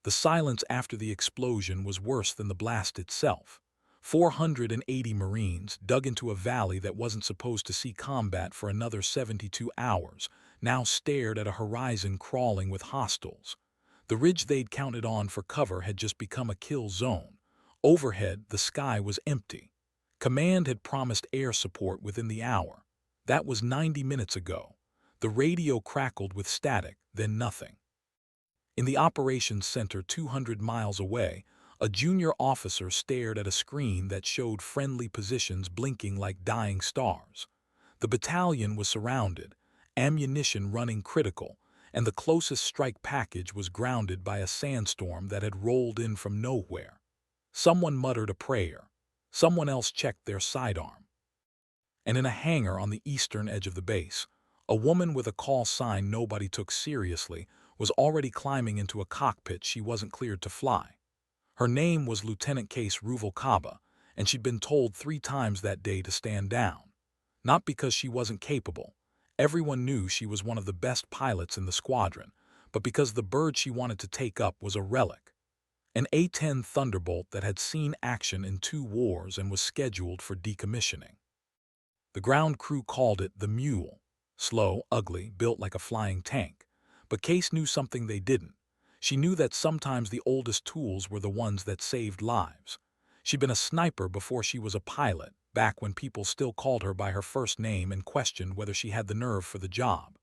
The silence after the explosion was worse than the blast itself. 480 Marines, dug into a valley that wasn't supposed to see combat for another 72 hours, now stared at a horizon crawling with hostiles. The ridge they'd counted on for cover had just become a kill zone. Overhead, the sky was empty. Command had promised air support within the hour. That was 90 minutes ago. The radio crackled with static, then nothing. In the operations center 200 miles away, a junior officer stared at a screen that showed friendly positions blinking like dying stars. The battalion was surrounded, ammunition running critical, and the closest strike package was grounded by a sandstorm that had rolled in from nowhere. Someone muttered a prayer. Someone else checked their sidearm. And in a hangar on the eastern edge of the base, a woman with a call sign nobody took seriously was already climbing into a cockpit she wasn't cleared to fly. Her name was Lieutenant Case Ruvalcaba, and she'd been told 3 times that day to stand down. Not because she wasn't capable. Everyone knew she was one of the best pilots in the squadron, but because the bird she wanted to take up was a relic. An A-10 Thunderbolt that had seen action in 2 wars and was scheduled for decommissioning. The ground crew called it the Mule. Slow, ugly, built like a flying tank. But Case knew something they didn't. She knew that sometimes the oldest tools were the ones that saved lives. She'd been a sniper before she was a pilot, back when people still called her by her first name and questioned whether she had the nerve for the job.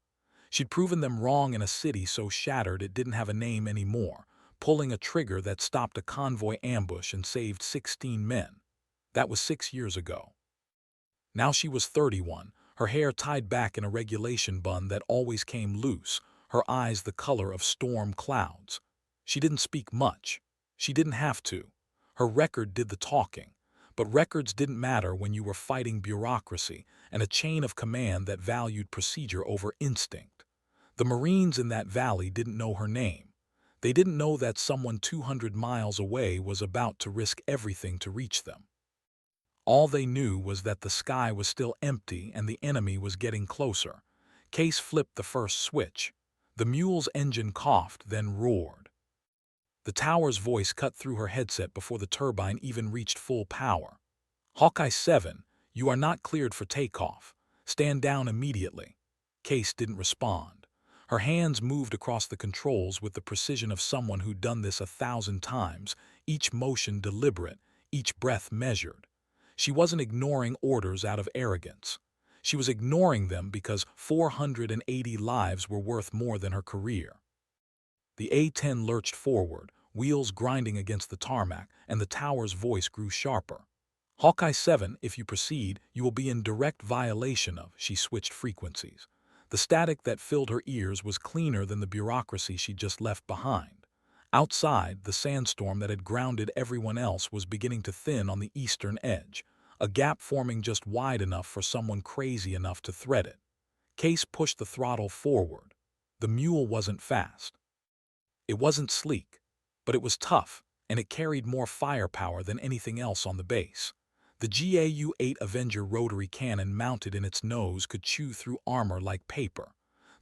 She'd proven them wrong in a city so shattered it didn't have a name anymore, pulling a trigger that stopped a convoy ambush and saved 16 men. That was 6 years ago. Now she was 31, her hair tied back in a regulation bun that always came loose, her eyes the color of storm clouds. She didn't speak much. She didn't have to. Her record did the talking. But records didn't matter when you were fighting bureaucracy and a chain of command that valued procedure over instinct. The Marines in that valley didn't know her name. They didn't know that someone 200 miles away was about to risk everything to reach them. All they knew was that the sky was still empty and the enemy was getting closer. Case flipped the first switch. The mule's engine coughed, then roared. The tower's voice cut through her headset before the turbine even reached full power. Hawkeye 7, you are not cleared for takeoff. Stand down immediately. Case didn't respond. Her hands moved across the controls with the precision of someone who'd done this 1,000 times, each motion deliberate, each breath measured. She wasn't ignoring orders out of arrogance. She was ignoring them because 480 lives were worth more than her career. The A-10 lurched forward, wheels grinding against the tarmac, and the tower's voice grew sharper. Hawkeye 7, if you proceed, you will be in direct violation of. She switched frequencies. The static that filled her ears was cleaner than the bureaucracy she'd just left behind. Outside, the sandstorm that had grounded everyone else was beginning to thin on the eastern edge, a gap forming just wide enough for someone crazy enough to thread it. Case pushed the throttle forward. The mule wasn't fast. It wasn't sleek, but it was tough, and it carried more firepower than anything else on the base. The GAU-8 Avenger rotary cannon mounted in its nose could chew through armor like paper.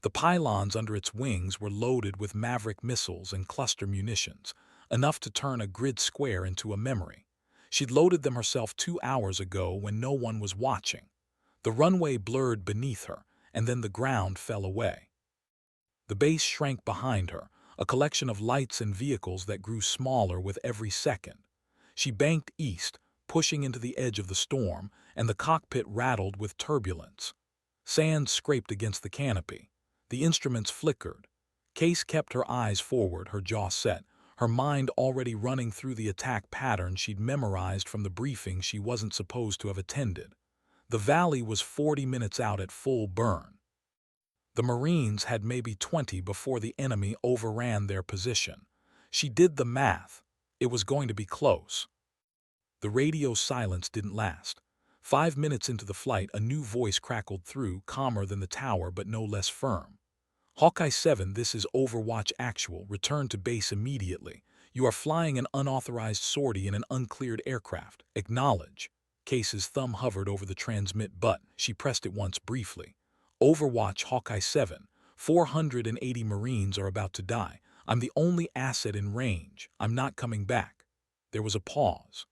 The pylons under its wings were loaded with Maverick missiles and cluster munitions, enough to turn a grid square into a memory. She'd loaded them herself 2 hours ago when no one was watching. The runway blurred beneath her, and then the ground fell away. The base shrank behind her, a collection of lights and vehicles that grew smaller with every second. She banked east, pushing into the edge of the storm, and the cockpit rattled with turbulence. Sand scraped against the canopy. The instruments flickered. Case kept her eyes forward, her jaw set, her mind already running through the attack pattern she'd memorized from the briefing she wasn't supposed to have attended. The valley was 40 minutes out at full burn. The Marines had maybe 20 before the enemy overran their position. She did the math. It was going to be close. The radio silence didn't last. 5 minutes into the flight, a new voice crackled through, calmer than the tower but no less firm. Hawkeye 7, this is Overwatch Actual. Return to base immediately. You are flying an unauthorized sortie in an uncleared aircraft. Acknowledge. Case's thumb hovered over the transmit button. She pressed it once briefly. Overwatch Hawkeye 7. 480 Marines are about to die. I'm the only asset in range. I'm not coming back." There was a pause,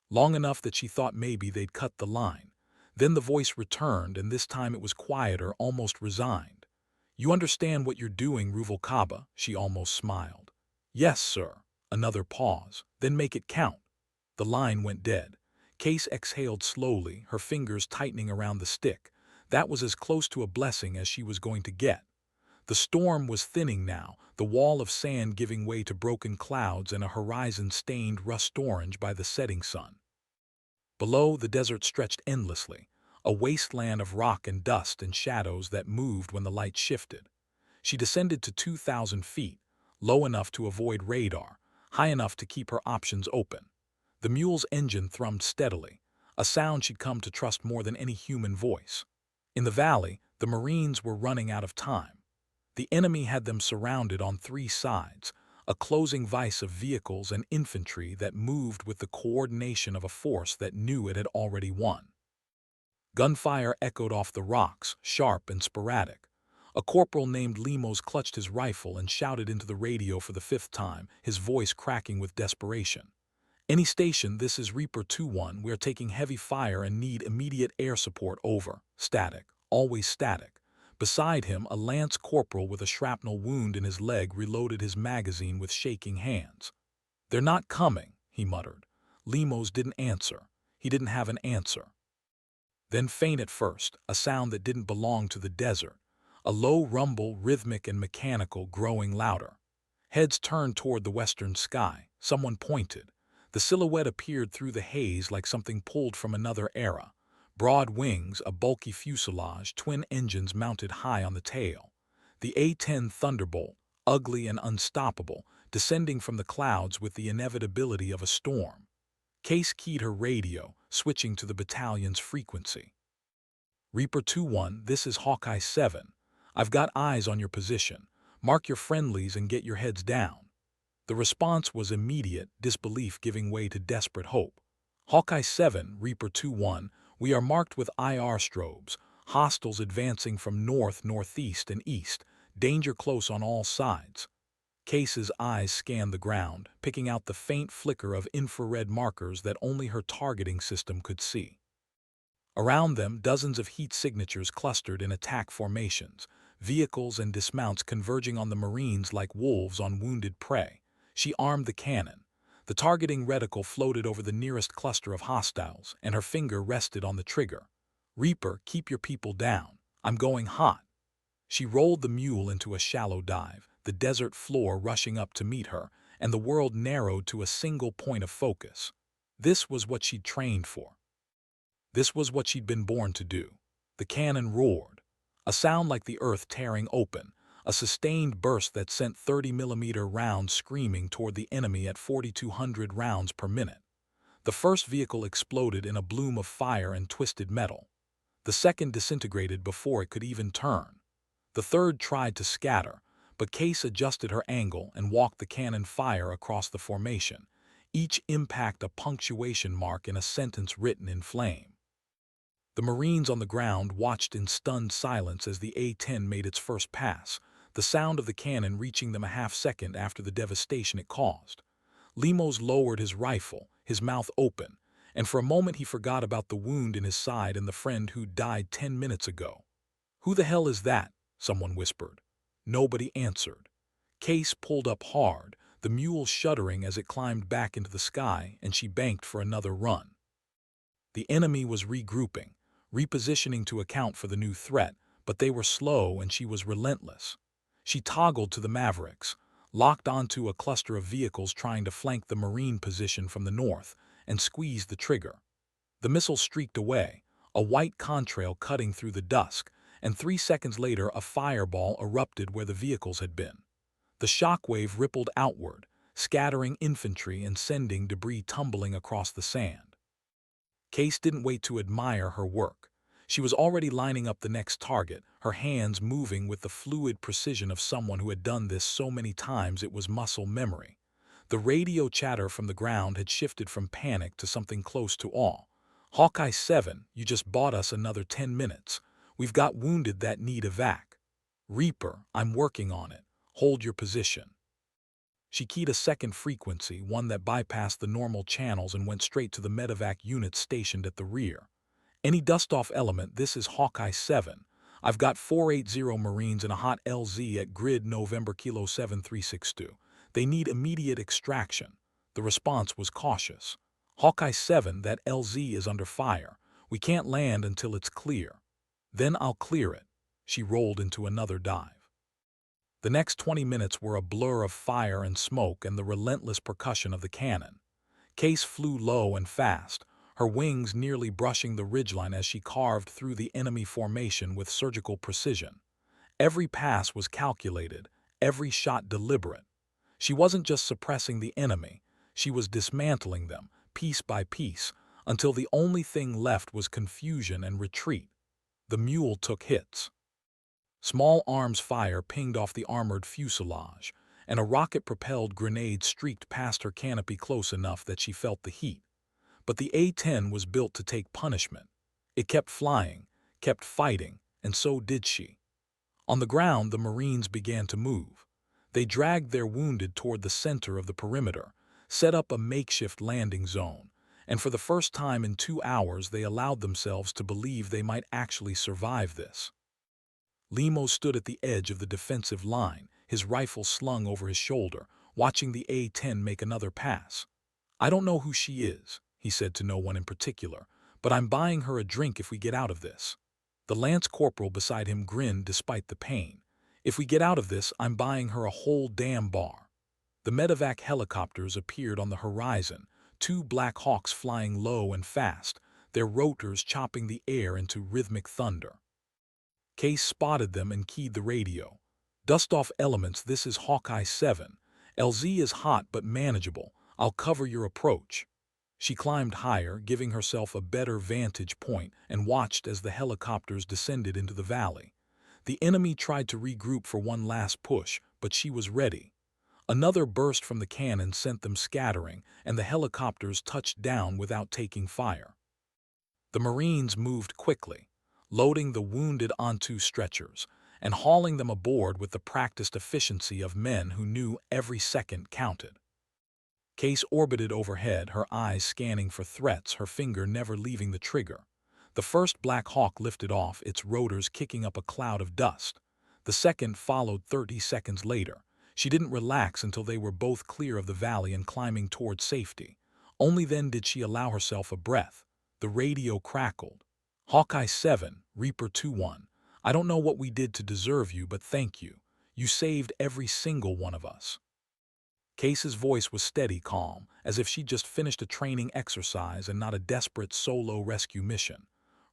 long enough that she thought maybe they'd cut the line. Then the voice returned, and this time it was quieter, almost resigned. "You understand what you're doing, Ruvalcaba?" She almost smiled. "Yes, sir." Another pause. "Then make it count." The line went dead. Case exhaled slowly, her fingers tightening around the stick. That was as close to a blessing as she was going to get. The storm was thinning now, the wall of sand giving way to broken clouds and a horizon stained rust-orange by the setting sun. Below, the desert stretched endlessly, a wasteland of rock and dust and shadows that moved when the light shifted. She descended to 2,000 feet, low enough to avoid radar, high enough to keep her options open. The mule's engine thrummed steadily, a sound she'd come to trust more than any human voice. In the valley, the Marines were running out of time. The enemy had them surrounded on three sides, a closing vise of vehicles and infantry that moved with the coordination of a force that knew it had already won. Gunfire echoed off the rocks, sharp and sporadic. A corporal named Lemos clutched his rifle and shouted into the radio for the fifth time, his voice cracking with desperation. "Any station, this is Reaper 2-1. We are taking heavy fire and need immediate air support. Over." Static. Always static. Beside him, a lance corporal with a shrapnel wound in his leg reloaded his magazine with shaking hands. "They're not coming," he muttered. Lemos didn't answer. He didn't have an answer. Then faint at first, a sound that didn't belong to the desert. A low rumble, rhythmic and mechanical, growing louder. Heads turned toward the western sky. Someone pointed. The silhouette appeared through the haze like something pulled from another era. Broad wings, a bulky fuselage, twin engines mounted high on the tail. The A-10 Thunderbolt, ugly and unstoppable, descending from the clouds with the inevitability of a storm. Case keyed her radio, switching to the battalion's frequency. "Reaper 2-1, this is Hawkeye 7. I've got eyes on your position. Mark your friendlies and get your heads down." The response was immediate, disbelief giving way to desperate hope. "Hawkeye 7, Reaper 2-1, we are marked with IR strobes, hostiles advancing from north, northeast, and east, danger close on all sides." Case's eyes scanned the ground, picking out the faint flicker of infrared markers that only her targeting system could see. Around them, dozens of heat signatures clustered in attack formations, vehicles and dismounts converging on the Marines like wolves on wounded prey. She armed the cannon. The targeting reticle floated over the nearest cluster of hostiles, and her finger rested on the trigger. "Reaper, keep your people down. I'm going hot." She rolled the mule into a shallow dive, the desert floor rushing up to meet her, and the world narrowed to a single point of focus. This was what she'd trained for. This was what she'd been born to do. The cannon roared, a sound like the earth tearing open, a sustained burst that sent 30mm rounds screaming toward the enemy at 4,200 rounds per minute. The first vehicle exploded in a bloom of fire and twisted metal. The second disintegrated before it could even turn. The third tried to scatter, but Case adjusted her angle and walked the cannon fire across the formation, each impact a punctuation mark in a sentence written in flame. The Marines on the ground watched in stunned silence as the A-10 made its first pass, the sound of the cannon reaching them a half-second after the devastation it caused. Lemos lowered his rifle, his mouth open, and for a moment he forgot about the wound in his side and the friend who'd died 10 minutes ago. "Who the hell is that?" someone whispered. Nobody answered. Case pulled up hard, the mule shuddering as it climbed back into the sky, and she banked for another run. The enemy was regrouping, repositioning to account for the new threat, but they were slow and she was relentless. She toggled to the Mavericks, locked onto a cluster of vehicles trying to flank the Marine position from the north, and squeezed the trigger. The missile streaked away, a white contrail cutting through the dusk, and 3 seconds later a fireball erupted where the vehicles had been. The shockwave rippled outward, scattering infantry and sending debris tumbling across the sand. Case didn't wait to admire her work. She was already lining up the next target, her hands moving with the fluid precision of someone who had done this so many times it was muscle memory. The radio chatter from the ground had shifted from panic to something close to awe. "Hawkeye 7, you just bought us another 10 minutes. We've got wounded that need evac. Reaper, I'm working on it. Hold your position." She keyed a second frequency, one that bypassed the normal channels and went straight to the medevac unit stationed at the rear. Any dust-off element, this is Hawkeye 7. I've got 480 Marines in a hot LZ at grid November Kilo 7362. They need immediate extraction. The response was cautious. Hawkeye 7, that LZ is under fire. We can't land until it's clear. Then I'll clear it. She rolled into another dive. The next 20 minutes were a blur of fire and smoke and the relentless percussion of the cannon. Case flew low and fast, her wings nearly brushing the ridgeline as she carved through the enemy formation with surgical precision. Every pass was calculated, every shot deliberate. She wasn't just suppressing the enemy, she was dismantling them, piece by piece, until the only thing left was confusion and retreat. The mule took hits. Small arms fire pinged off the armored fuselage, and a rocket-propelled grenade streaked past her canopy close enough that she felt the heat. But the A-10 was built to take punishment. It kept flying, kept fighting, and so did she. On the ground, the Marines began to move. They dragged their wounded toward the center of the perimeter, set up a makeshift landing zone, and for the first time in 2 hours they allowed themselves to believe they might actually survive this. Limo stood at the edge of the defensive line, his rifle slung over his shoulder, watching the A-10 make another pass. "I don't know who she is," he said to no one in particular, "but I'm buying her a drink if we get out of this." The lance corporal beside him grinned despite the pain. "If we get out of this, I'm buying her a whole damn bar." The medevac helicopters appeared on the horizon, 2 Black Hawks flying low and fast, their rotors chopping the air into rhythmic thunder. Case spotted them and keyed the radio. "Dust-off elements, this is Hawkeye 7. LZ is hot but manageable. I'll cover your approach." She climbed higher, giving herself a better vantage point, and watched as the helicopters descended into the valley. The enemy tried to regroup for one last push, but she was ready. Another burst from the cannon sent them scattering, and the helicopters touched down without taking fire. The Marines moved quickly, loading the wounded onto stretchers and hauling them aboard with the practiced efficiency of men who knew every second counted. Case orbited overhead, her eyes scanning for threats, her finger never leaving the trigger. The first Black Hawk lifted off, its rotors kicking up a cloud of dust. The second followed 30 seconds later. She didn't relax until they were both clear of the valley and climbing toward safety. Only then did she allow herself a breath. The radio crackled. "Hawkeye 7, Reaper 2-1. I don't know what we did to deserve you, but thank you. You saved every single one of us." Case's voice was steady, calm, as if she'd just finished a training exercise and not a desperate solo rescue mission.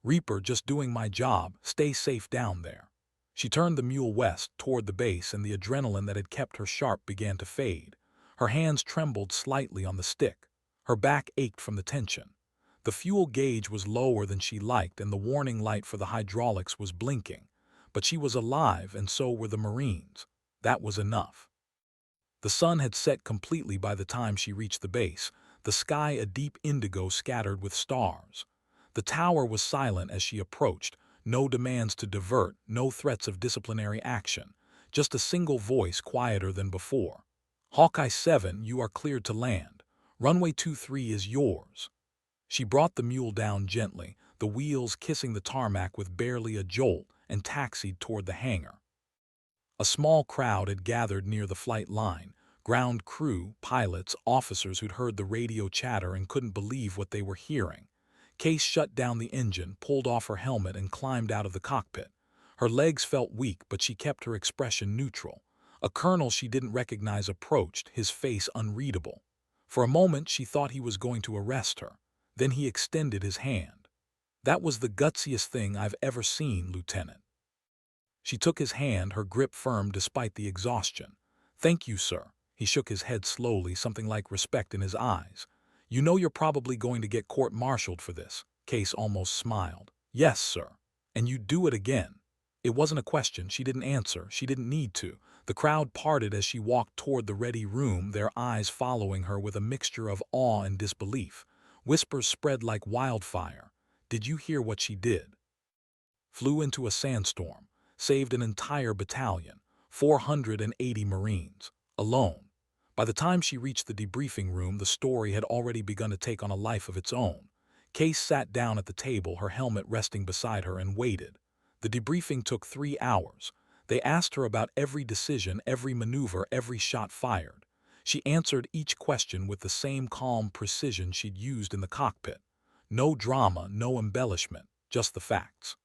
"Reaper, just doing my job. Stay safe down there." She turned the mule west, toward the base, and the adrenaline that had kept her sharp began to fade. Her hands trembled slightly on the stick. Her back ached from the tension. The fuel gauge was lower than she liked, and the warning light for the hydraulics was blinking. But she was alive, and so were the Marines. That was enough. The sun had set completely by the time she reached the base, the sky a deep indigo scattered with stars. The tower was silent as she approached, no demands to divert, no threats of disciplinary action, just a single voice quieter than before. "Hawkeye 7, you are cleared to land. Runway 23 is yours." She brought the mule down gently, the wheels kissing the tarmac with barely a jolt, and taxied toward the hangar. A small crowd had gathered near the flight line, ground crew, pilots, officers who'd heard the radio chatter and couldn't believe what they were hearing. Case shut down the engine, pulled off her helmet, and climbed out of the cockpit. Her legs felt weak, but she kept her expression neutral. A colonel she didn't recognize approached, his face unreadable. For a moment she thought he was going to arrest her. Then he extended his hand. "That was the gutsiest thing I've ever seen, Lieutenant." She took his hand, her grip firm despite the exhaustion. "Thank you, sir." He shook his head slowly, something like respect in his eyes. "You know you're probably going to get court-martialed for this." Case almost smiled. "Yes, sir. And you'd do it again." It wasn't a question. She didn't answer. She didn't need to. The crowd parted as she walked toward the ready room, their eyes following her with a mixture of awe and disbelief. Whispers spread like wildfire. "Did you hear what she did?" Flew into a sandstorm. Saved an entire battalion, 480 Marines, alone. By the time she reached the debriefing room, the story had already begun to take on a life of its own. Case sat down at the table, her helmet resting beside her, and waited. The debriefing took 3 hours. They asked her about every decision, every maneuver, every shot fired. She answered each question with the same calm precision she'd used in the cockpit. No drama, no embellishment, just the facts.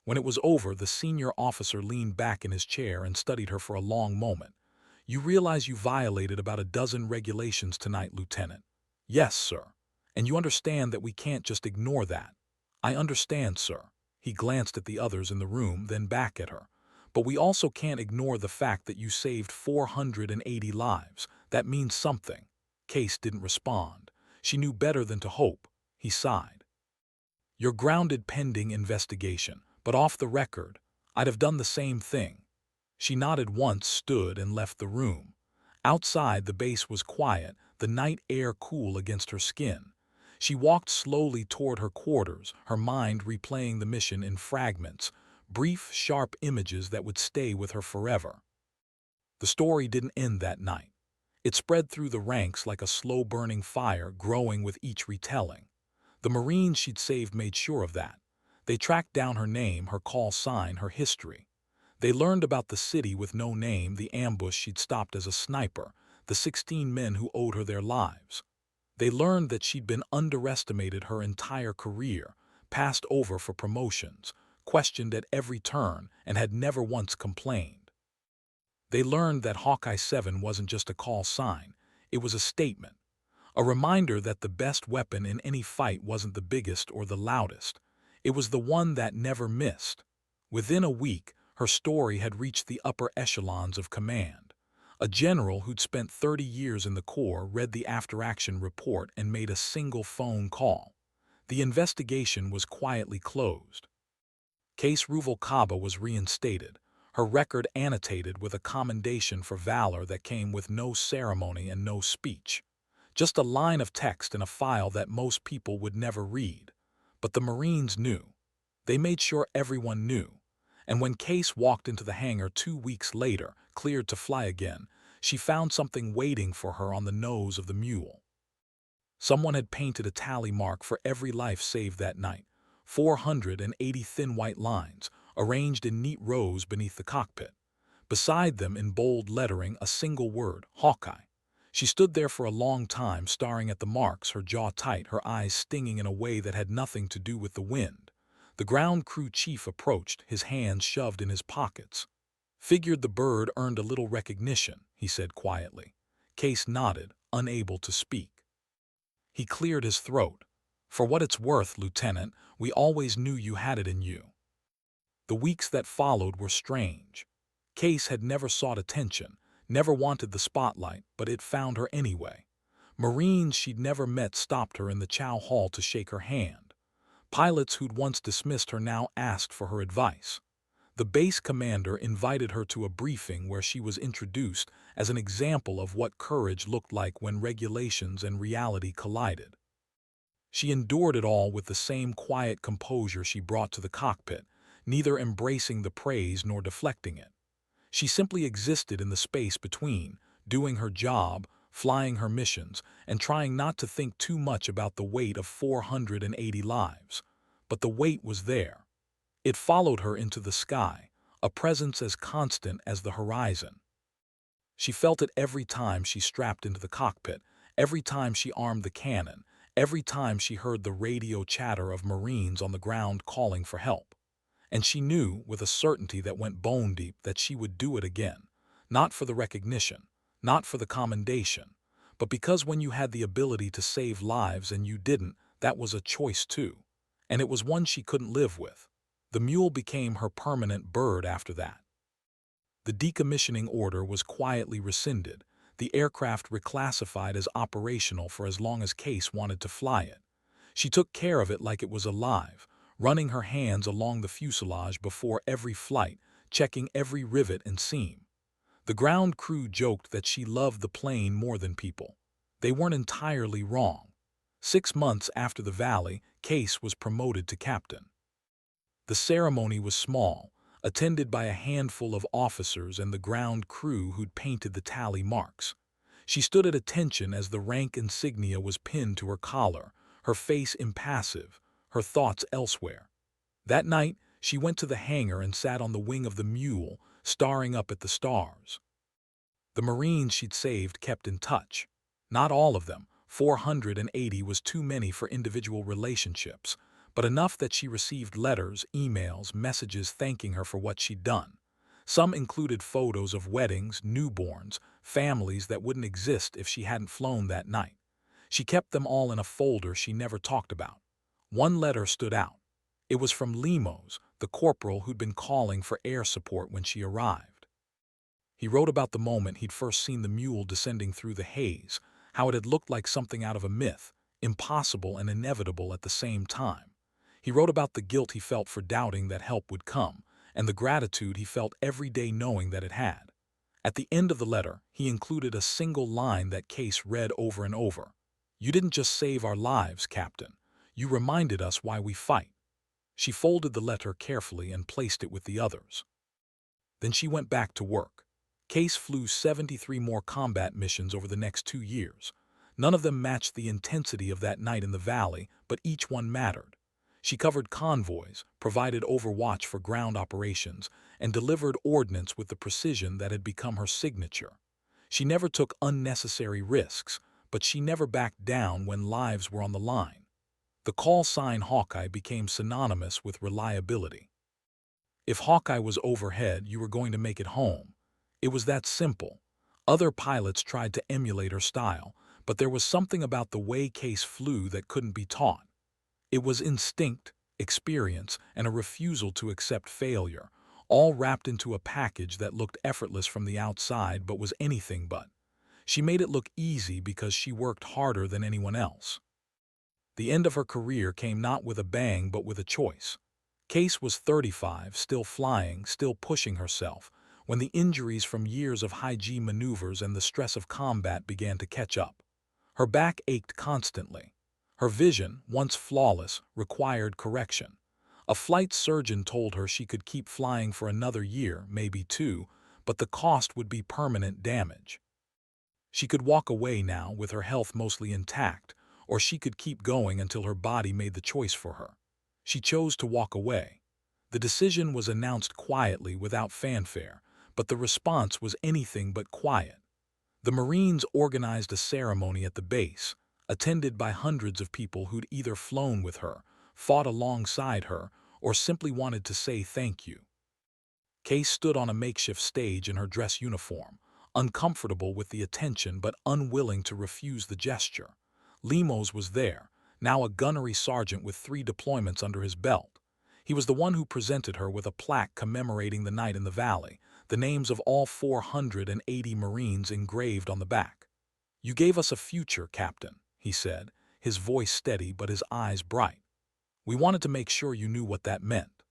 When it was over, the senior officer leaned back in his chair and studied her for a long moment. "You realize you violated about a dozen regulations tonight, Lieutenant?" "Yes, sir. And you understand that we can't just ignore that?" "I understand, sir." He glanced at the others in the room, then back at her. "But we also can't ignore the fact that you saved 480 lives. That means something." Case didn't respond. She knew better than to hope. He sighed. "You're grounded pending investigation, but off the record, I'd have done the same thing." She nodded once, stood, and left the room. Outside, the base was quiet, the night air cool against her skin. She walked slowly toward her quarters, her mind replaying the mission in fragments, brief, sharp images that would stay with her forever. The story didn't end that night. It spread through the ranks like a slow-burning fire, growing with each retelling. The Marines she'd saved made sure of that. They tracked down her name, her call sign, her history. They learned about the city with no name, the ambush she'd stopped as a sniper, the 16 men who owed her their lives. They learned that she'd been underestimated her entire career, passed over for promotions, questioned at every turn, and had never once complained. They learned that Hawkeye 7 wasn't just a call sign, it was a statement. A reminder that the best weapon in any fight wasn't the biggest or the loudest. It was the one that never missed. Within a week, her story had reached the upper echelons of command. A general who'd spent 30 years in the Corps read the after-action report and made a single phone call. The investigation was quietly closed. Case Ruvalcaba was reinstated, her record annotated with a commendation for valor that came with no ceremony and no speech. Just a line of text in a file that most people would never read. But the Marines knew. They made sure everyone knew. And when Case walked into the hangar 2 weeks later, cleared to fly again, she found something waiting for her on the nose of the mule. Someone had painted a tally mark for every life saved that night. 480 thin white lines, arranged in neat rows beneath the cockpit. Beside them, in bold lettering, a single word, Hawkeye. She stood there for a long time, staring at the marks, her jaw tight, her eyes stinging in a way that had nothing to do with the wind. The ground crew chief approached, his hands shoved in his pockets. "Figured the bird earned a little recognition," he said quietly. Case nodded, unable to speak. He cleared his throat. "For what it's worth, Lieutenant, we always knew you had it in you." The weeks that followed were strange. Case had never sought attention, never wanted the spotlight, but it found her anyway. Marines she'd never met stopped her in the chow hall to shake her hand. Pilots who'd once dismissed her now asked for her advice. The base commander invited her to a briefing where she was introduced as an example of what courage looked like when regulations and reality collided. She endured it all with the same quiet composure she brought to the cockpit, neither embracing the praise nor deflecting it. She simply existed in the space between, doing her job, flying her missions, and trying not to think too much about the weight of 480 lives. But the weight was there. It followed her into the sky, a presence as constant as the horizon. She felt it every time she strapped into the cockpit, every time she armed the cannon, every time she heard the radio chatter of Marines on the ground calling for help. And she knew, with a certainty that went bone deep, that she would do it again. Not for the recognition, not for the commendation, but because when you had the ability to save lives and you didn't, that was a choice too. And it was one she couldn't live with. The mule became her permanent bird after that. The decommissioning order was quietly rescinded, the aircraft reclassified as operational for as long as Case wanted to fly it. She took care of it like it was alive, running her hands along the fuselage before every flight, checking every rivet and seam. The ground crew joked that she loved the plane more than people. They weren't entirely wrong. 6 months after the Valley, Case was promoted to captain. The ceremony was small, attended by a handful of officers and the ground crew who'd painted the tally marks. She stood at attention as the rank insignia was pinned to her collar, her face impassive, her thoughts elsewhere. That night, she went to the hangar and sat on the wing of the mule, staring up at the stars. The Marines she'd saved kept in touch. Not all of them, 480 was too many for individual relationships, but enough that she received letters, emails, messages thanking her for what she'd done. Some included photos of weddings, newborns, families that wouldn't exist if she hadn't flown that night. She kept them all in a folder she never talked about. One letter stood out. It was from Limos, the corporal who'd been calling for air support when she arrived. He wrote about the moment he'd first seen the mule descending through the haze, how it had looked like something out of a myth, impossible and inevitable at the same time. He wrote about the guilt he felt for doubting that help would come, and the gratitude he felt every day knowing that it had. At the end of the letter, he included a single line that Case read over and over. "You didn't just save our lives, Captain. You reminded us why we fight." She folded the letter carefully and placed it with the others. Then she went back to work. Case flew 73 more combat missions over the next 2 years. None of them matched the intensity of that night in the valley, but each one mattered. She covered convoys, provided overwatch for ground operations, and delivered ordnance with the precision that had become her signature. She never took unnecessary risks, but she never backed down when lives were on the line. The call sign Hawkeye became synonymous with reliability. If Hawkeye was overhead, you were going to make it home. It was that simple. Other pilots tried to emulate her style, but there was something about the way Case flew that couldn't be taught. It was instinct, experience, and a refusal to accept failure, all wrapped into a package that looked effortless from the outside but was anything but. She made it look easy because she worked harder than anyone else. The end of her career came not with a bang but with a choice. Case was 35, still flying, still pushing herself, when the injuries from years of high-G maneuvers and the stress of combat began to catch up. Her back ached constantly. Her vision, once flawless, required correction. A flight surgeon told her she could keep flying for another year, maybe 2, but the cost would be permanent damage. She could walk away now with her health mostly intact, or she could keep going until her body made the choice for her. She chose to walk away. The decision was announced quietly without fanfare, but the response was anything but quiet. The Marines organized a ceremony at the base, attended by hundreds of people who'd either flown with her, fought alongside her, or simply wanted to say thank you. Case stood on a makeshift stage in her dress uniform, uncomfortable with the attention but unwilling to refuse the gesture. Limos was there, now a gunnery sergeant with 3 deployments under his belt. He was the one who presented her with a plaque commemorating the night in the valley, the names of all 480 Marines engraved on the back. "You gave us a future, Captain," he said, his voice steady but his eyes bright. "We wanted to make sure you knew what that meant."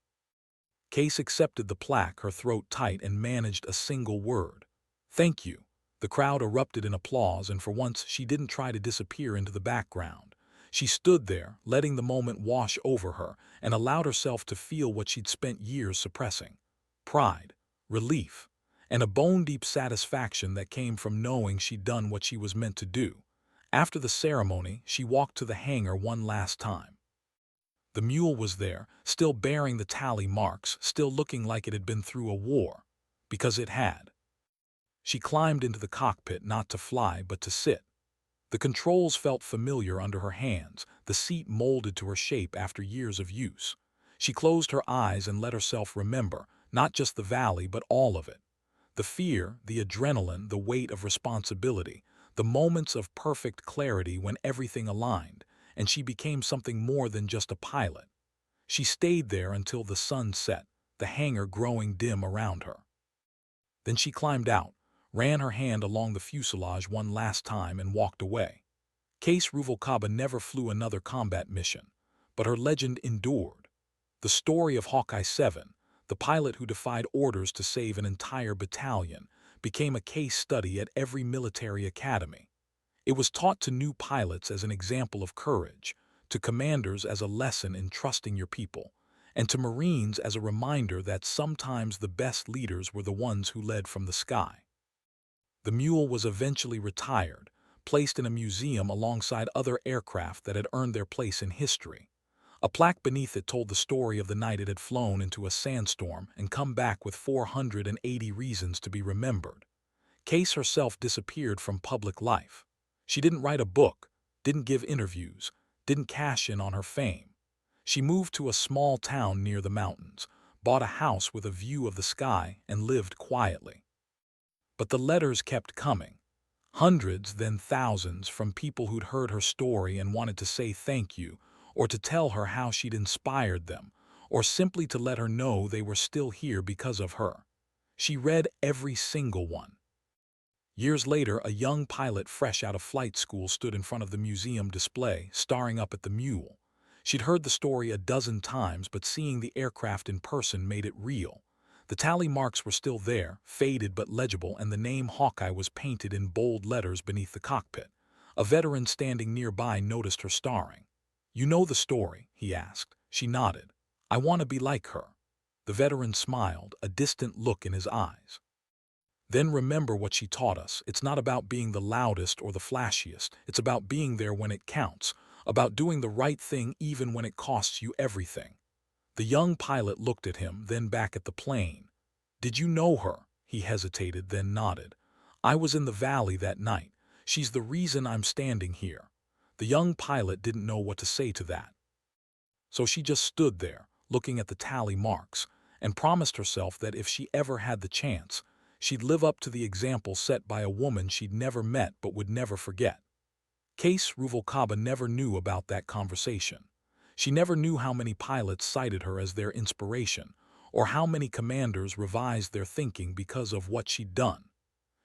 Case accepted the plaque, her throat tight, and managed a single word. "Thank you." The crowd erupted in applause, and for once she didn't try to disappear into the background. She stood there, letting the moment wash over her, and allowed herself to feel what she'd spent years suppressing. Pride, relief, and a bone-deep satisfaction that came from knowing she'd done what she was meant to do. After the ceremony, she walked to the hangar one last time. The mule was there, still bearing the tally marks, still looking like it had been through a war. Because it had. She climbed into the cockpit not to fly but to sit. The controls felt familiar under her hands, the seat molded to her shape after years of use. She closed her eyes and let herself remember, not just the valley but all of it. The fear, the adrenaline, the weight of responsibility, the moments of perfect clarity when everything aligned, and she became something more than just a pilot. She stayed there until the sun set, the hangar growing dim around her. Then she climbed out, ran her hand along the fuselage one last time and walked away. Case Ruvalcaba never flew another combat mission, but her legend endured. The story of Hawkeye 7, the pilot who defied orders to save an entire battalion, became a case study at every military academy. It was taught to new pilots as an example of courage, to commanders as a lesson in trusting your people, and to Marines as a reminder that sometimes the best leaders were the ones who led from the sky. The mule was eventually retired, placed in a museum alongside other aircraft that had earned their place in history. A plaque beneath it told the story of the night it had flown into a sandstorm and come back with 480 reasons to be remembered. Case herself disappeared from public life. She didn't write a book, didn't give interviews, didn't cash in on her fame. She moved to a small town near the mountains, bought a house with a view of the sky, and lived quietly. But the letters kept coming. Hundreds, then thousands, from people who'd heard her story and wanted to say thank you, or to tell her how she'd inspired them, or simply to let her know they were still here because of her. She read every single one. Years later, a young pilot fresh out of flight school stood in front of the museum display, staring up at the mule. She'd heard the story a dozen times, but seeing the aircraft in person made it real. The tally marks were still there, faded but legible, and the name Hawkeye was painted in bold letters beneath the cockpit. A veteran standing nearby noticed her staring. "You know the story?" he asked. She nodded. "I want to be like her." The veteran smiled, a distant look in his eyes. "Then remember what she taught us. It's not about being the loudest or the flashiest. It's about being there when it counts, about doing the right thing even when it costs you everything." The young pilot looked at him, then back at the plane. "Did you know her?" He hesitated, then nodded. "I was in the valley that night. She's the reason I'm standing here." The young pilot didn't know what to say to that. So she just stood there, looking at the tally marks, and promised herself that if she ever had the chance, she'd live up to the example set by a woman she'd never met but would never forget. Case Ruvalcaba never knew about that conversation. She never knew how many pilots cited her as their inspiration, or how many commanders revised their thinking because of what she'd done.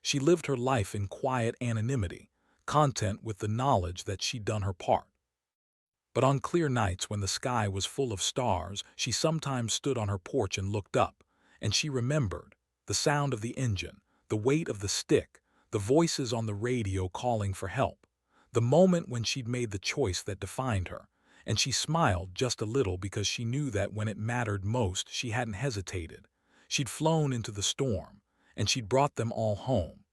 She lived her life in quiet anonymity, content with the knowledge that she'd done her part. But on clear nights when the sky was full of stars, she sometimes stood on her porch and looked up, and she remembered the sound of the engine, the weight of the stick, the voices on the radio calling for help, the moment when she'd made the choice that defined her, and she smiled just a little because she knew that when it mattered most, she hadn't hesitated. She'd flown into the storm, and she'd brought them all home.